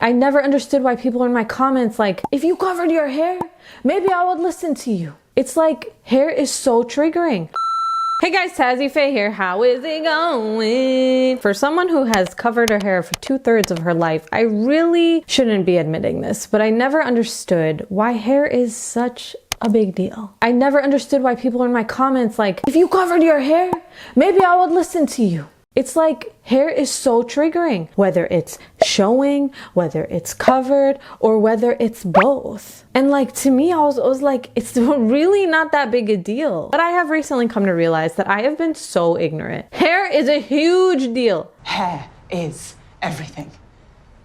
I never understood why people in my comments like, if you covered your hair, maybe I would listen to you. It's like, hair is so triggering. Hey guys, TazzyPhe here. How is it going? For someone who has covered her hair for 2/3 of her life, I really shouldn't be admitting this, but I never understood why hair is such a big deal. I never understood why people in my comments like, if you covered your hair, maybe I would listen to you. It's like, hair is so triggering, whether it's showing, whether it's covered, or whether it's both. And like, to me, I was like, it's really not that big a deal. But I have recently come to realize that I have been so ignorant. Hair is a huge deal. Hair is everything.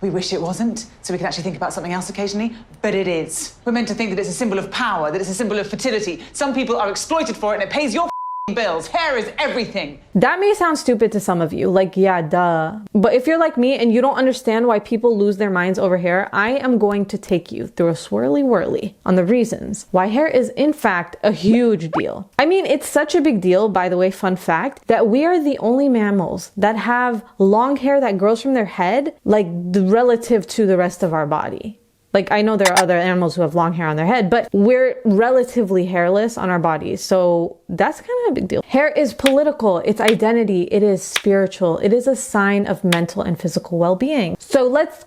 We wish it wasn't, so we can actually think about something else occasionally, but it is. We're meant to think that it's a symbol of power, that it's a symbol of fertility. Some people are exploited for it and it pays your bills. Hair is everything. That may sound stupid to some of you, like, yeah, duh. But if you're like me and you don't understand why people lose their minds over hair, I am going to take you through a swirly whirly on the reasons why hair is in fact a huge deal. I mean, it's such a big deal, by the way, fun fact, that we are the only mammals that have long hair that grows from their head, like relative to the rest of our body. Like, I know there are other animals who have long hair on their head, but we're relatively hairless on our bodies. So that's kind of a big deal. Hair is political, it's identity, it is spiritual, it is a sign of mental and physical well-being. So let's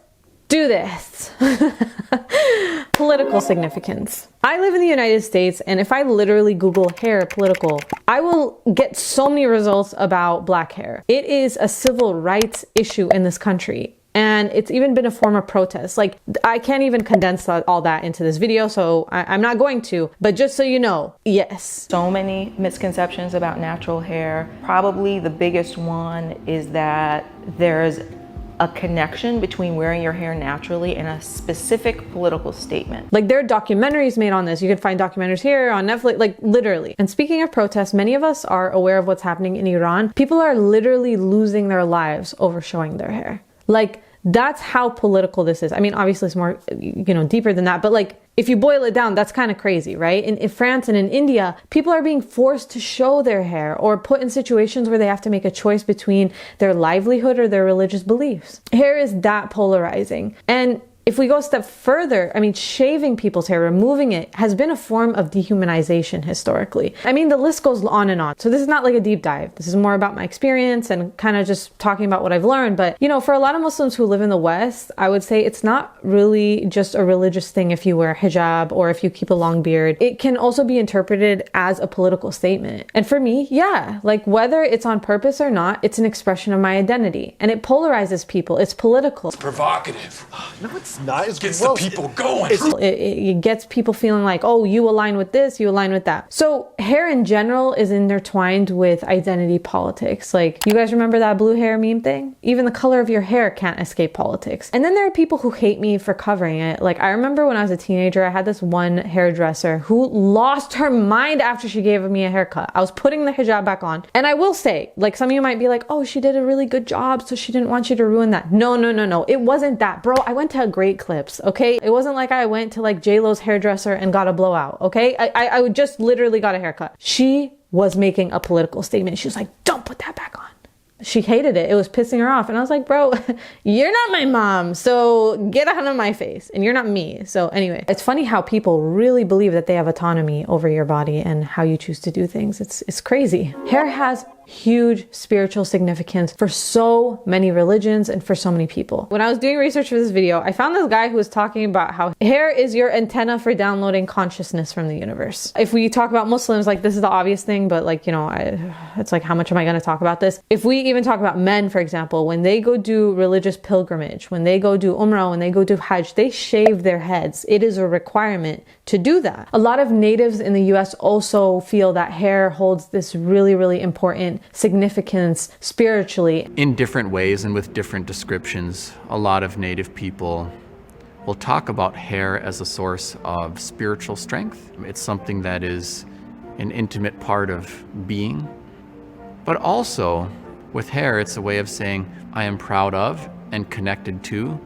do this. Political significance. I live in the United States, and if I literally Google hair political, I will get so many results about black hair. It is a civil rights issue in this country. And it's even been a form of protest. Like, I can't even condense all that into this video, so I'm not going to. But just so you know, yes. So many misconceptions about natural hair. Probably the biggest one is that there's a connection between wearing your hair naturally and a specific political statement. Like, there are documentaries made on this. You can find documentaries here on Netflix, like literally. And speaking of protests, many of us are aware of what's happening in Iran. People are literally losing their lives over showing their hair. Like, that's how political this is. I mean, obviously it's more, you know, deeper than that, but like, if you boil it down, that's kind of crazy, right? In France and in India, people are being forced to show their hair or put in situations where they have to make a choice between their livelihood or their religious beliefs. Hair is that polarizing. And if we go a step further, I mean, shaving people's hair, removing it, has been a form of dehumanization historically. I mean, the list goes on and on. So this is not like a deep dive. This is more about my experience and kind of just talking about what I've learned. But, you know, for a lot of Muslims who live in the West, I would say it's not really just a religious thing if you wear hijab or if you keep a long beard. It can also be interpreted as a political statement. And for me, yeah, like whether it's on purpose or not, it's an expression of my identity. And it polarizes people. It's political. It's provocative. No, it's not. It gets the people going. It gets people feeling like, oh, you align with this, you align with that. So hair in general is intertwined with identity politics. Like, you guys remember that blue hair meme thing? Even the color of your hair can't escape politics. And then there are people who hate me for covering it. Like, I remember when I was a teenager, I had this one hairdresser who lost her mind after she gave me a haircut. I was putting the hijab back on. And I will say, like, some of you might be like, oh, she did a really good job, so she didn't want you to ruin that. No. It wasn't that. Bro, I went to a Great Clips, okay? It wasn't like I went to like J-Lo's hairdresser and got a blowout, okay? I just literally got a haircut. She was making a political statement. She was like, don't put that back on. She hated it. It was pissing her off. And I was like, bro, you're not my mom, so get out of my face. And you're not me. So anyway, it's funny how people really believe that they have autonomy over your body and how you choose to do things. It's crazy. Hair has huge spiritual significance for so many religions and for so many people. When I was doing research for this video, I found this guy who was talking about how hair is your antenna for downloading consciousness from the universe. If we talk about Muslims, like, this is the obvious thing, but like, you know, it's like, how much am I going to talk about this? If we even talk about men, for example, when they go do religious pilgrimage, when they go do Umrah, when they go do Hajj, they shave their heads. It is a requirement to do that. A lot of natives in the US also feel that hair holds this really, really important significance spiritually. In different ways and with different descriptions, a lot of native people will talk about hair as a source of spiritual strength. It's something that is an intimate part of being, but also with hair, it's a way of saying I am proud of and connected to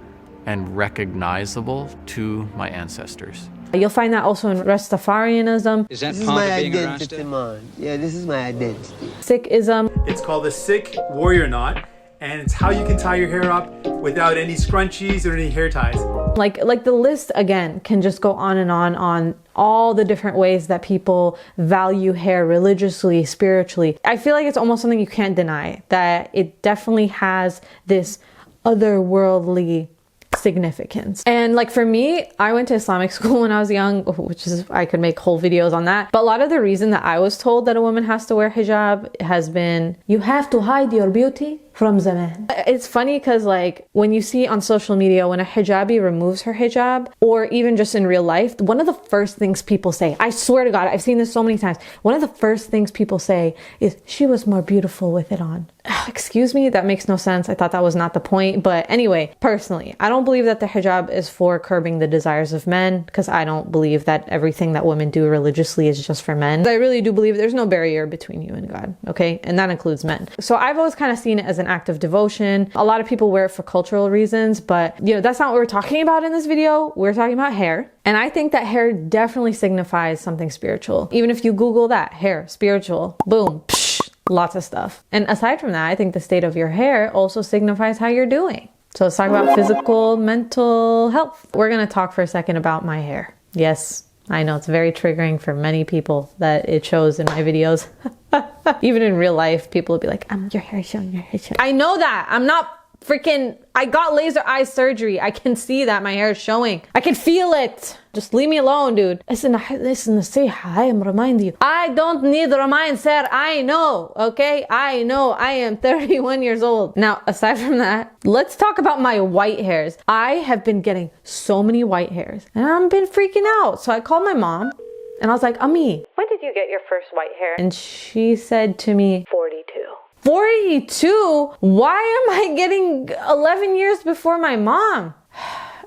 and recognizable to my ancestors. You'll find that also in Rastafarianism. Is that part of being a Rasta? Man. Yeah, this is my identity. Sikhism. It's called the Sikh warrior knot, and it's how you can tie your hair up without any scrunchies or any hair ties. Like the list again can just go on all the different ways that people value hair religiously, spiritually. I feel like it's almost something you can't deny, that it definitely has this otherworldly significance. And like for me, I went to Islamic school when I was young, which is, I could make whole videos on that. But a lot of the reason that I was told that a woman has to wear hijab has been, you have to hide your beauty from the man. It's funny because like when you see on social media, when a hijabi removes her hijab, or even just in real life, one of the first things people say, I swear to God, I've seen this so many times. One of the first things people say is, she was more beautiful with it on. Excuse me, that makes no sense. I thought that was not the point. But anyway, personally, I don't believe that the hijab is for curbing the desires of men, because I don't believe that everything that women do religiously is just for men. I really do believe there's no barrier between you and God, okay? And that includes men. So I've always kind of seen it as an act of devotion. A lot of people wear it for cultural reasons, but you know, that's not what we're talking about in this video. We're talking about hair. And I think that hair definitely signifies something spiritual. Even if you Google that, hair, spiritual, boom, psh, lots of stuff. And aside from that, I think the state of your hair also signifies how you're doing. So let's talk about physical, mental health. We're gonna talk for a second about my hair. Yes, I know it's very triggering for many people that it shows in my videos. Even in real life, people will be like, your hair is showing, your hair is showing. I know that. I'm not freaking, I got laser eye surgery. I can see that my hair is showing. I can feel it. Just leave me alone, dude. Listen, I am remind you. I don't need to remind, sir. I know, okay? I know. I am 31 years old. Now, aside from that, let's talk about my white hairs. I have been getting so many white hairs and I've been freaking out. So I called my mom and I was like, Ami, when did you get your first white hair? And she said to me, 42. 42? Why am I getting 11 years before my mom?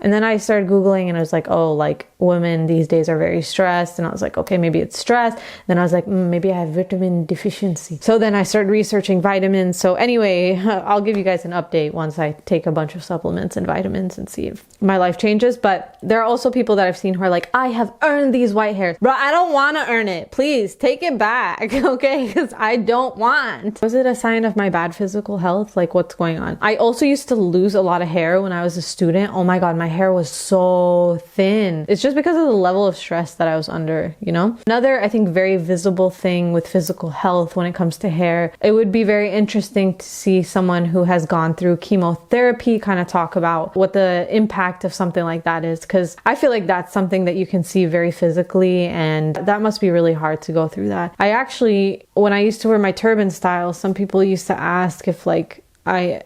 And then I started Googling and I was like, oh, like women these days are very stressed. And I was like, okay, maybe it's stress. Then I was like, maybe I have vitamin deficiency. So then I started researching vitamins. So anyway, I'll give you guys an update once I take a bunch of supplements and vitamins and see if my life changes. But there are also people that I've seen who are like, I have earned these white hairs. Bro, I don't want to earn it. Please take it back, okay? Because I don't want. Was it a sign of my bad physical health? Like what's going on? I also used to lose a lot of hair when I was a student. Oh my God, my hair was so thin. It's just because of the level of stress that I was under, you know? Another, I think, very visible thing with physical health when it comes to hair, it would be very interesting to see someone who has gone through chemotherapy kind of talk about what the impact of something like that is, because I feel like that's something that you can see very physically, and that must be really hard to go through that. I actually, when I used to wear my turban style, some people used to ask if like I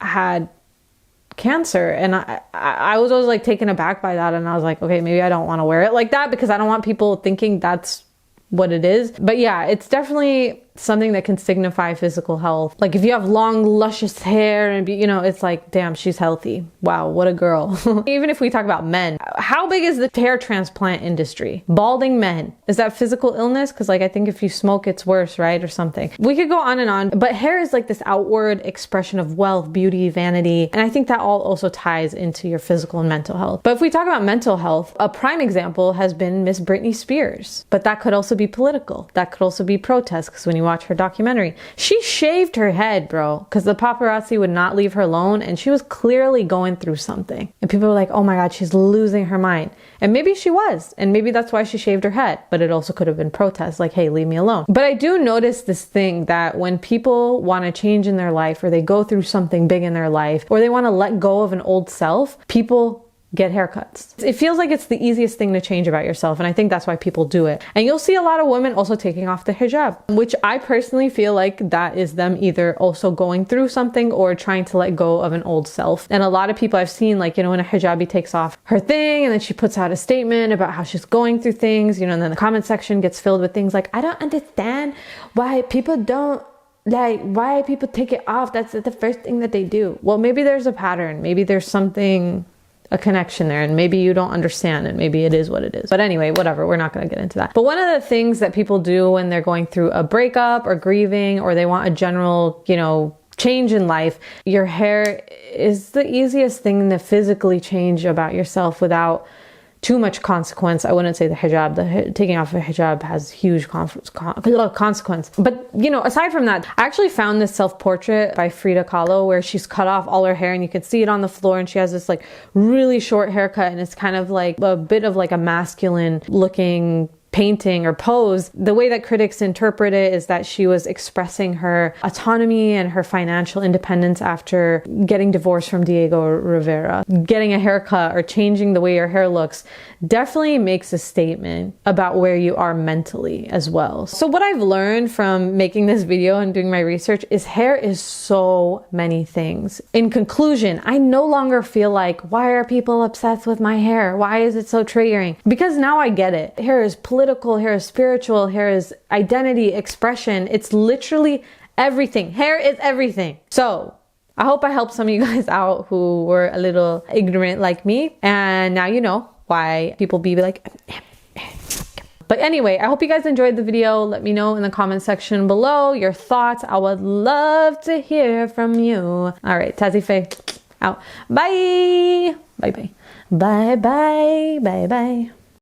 had cancer, and I was always like taken aback by that, and I was like, okay, maybe I don't want to wear it like that because I don't want people thinking that's what it is. But yeah, it's definitely something that can signify physical health. Like if you have long luscious hair and you know, it's like, damn, she's healthy. Wow, what a girl. Even if we talk about men, how big is the hair transplant industry? Balding men, is that physical illness? Because like I think if you smoke it's worse, right? Or something. We could go on and on, but hair is like this outward expression of wealth, beauty, vanity, and I think that all also ties into your physical and mental health. But if we talk about mental health, a prime example has been Miss Britney Spears, but that could also be political. That could also be protest, because when you watch her documentary, she shaved her head, bro, because the paparazzi would not leave her alone, and she was clearly going through something, and people were like, oh my God, she's losing her mind. And maybe she was, and maybe that's why she shaved her head, but it also could have been protest, like, hey, leave me alone. But I do notice this thing that when people want to change in their life, or they go through something big in their life, or they want to let go of an old self, people get haircuts. It feels like it's the easiest thing to change about yourself, and I think that's why people do it. And you'll see a lot of women also taking off the hijab, which I personally feel like that is them either also going through something or trying to let go of an old self. And a lot of people I've seen, like, you know, when a hijabi takes off her thing and then she puts out a statement about how she's going through things, you know, and then the comment section gets filled with things like, I don't understand why people don't, like, why people take it off. That's the first thing that they do. Well, maybe there's a pattern. Maybe there's something, a connection there, and maybe you don't understand it. Maybe it is what it is. But anyway, whatever, we're not going to get into that. But one of the things that people do when they're going through a breakup or grieving, or they want a general, you know, change in life, your hair is the easiest thing to physically change about yourself without too much consequence. I wouldn't say the hijab, taking off a hijab has huge consequence. But you know, aside from that, I actually found this self-portrait by Frida Kahlo where she's cut off all her hair and you can see it on the floor, and she has this like really short haircut, and it's kind of like a bit of like a masculine looking painting or pose. The way that critics interpret it is that she was expressing her autonomy and her financial independence after getting divorced from Diego Rivera. Getting a haircut or changing the way your hair looks definitely makes a statement about where you are mentally as well. So what I've learned from making this video and doing my research is hair is so many things. In conclusion, I no longer feel like, why are people obsessed with my hair? Why is it so triggering? Because now I get it. Hair is political, hair is spiritual, hair is identity, expression. It's literally everything. Hair is everything. So I hope I helped some of you guys out who were a little ignorant like me. And now you know why people be like, but anyway, I hope you guys enjoyed the video. Let me know in the comment section below your thoughts. I would love to hear from you. All right, TazzyPhe out. Bye. Bye bye. Bye bye. Bye bye.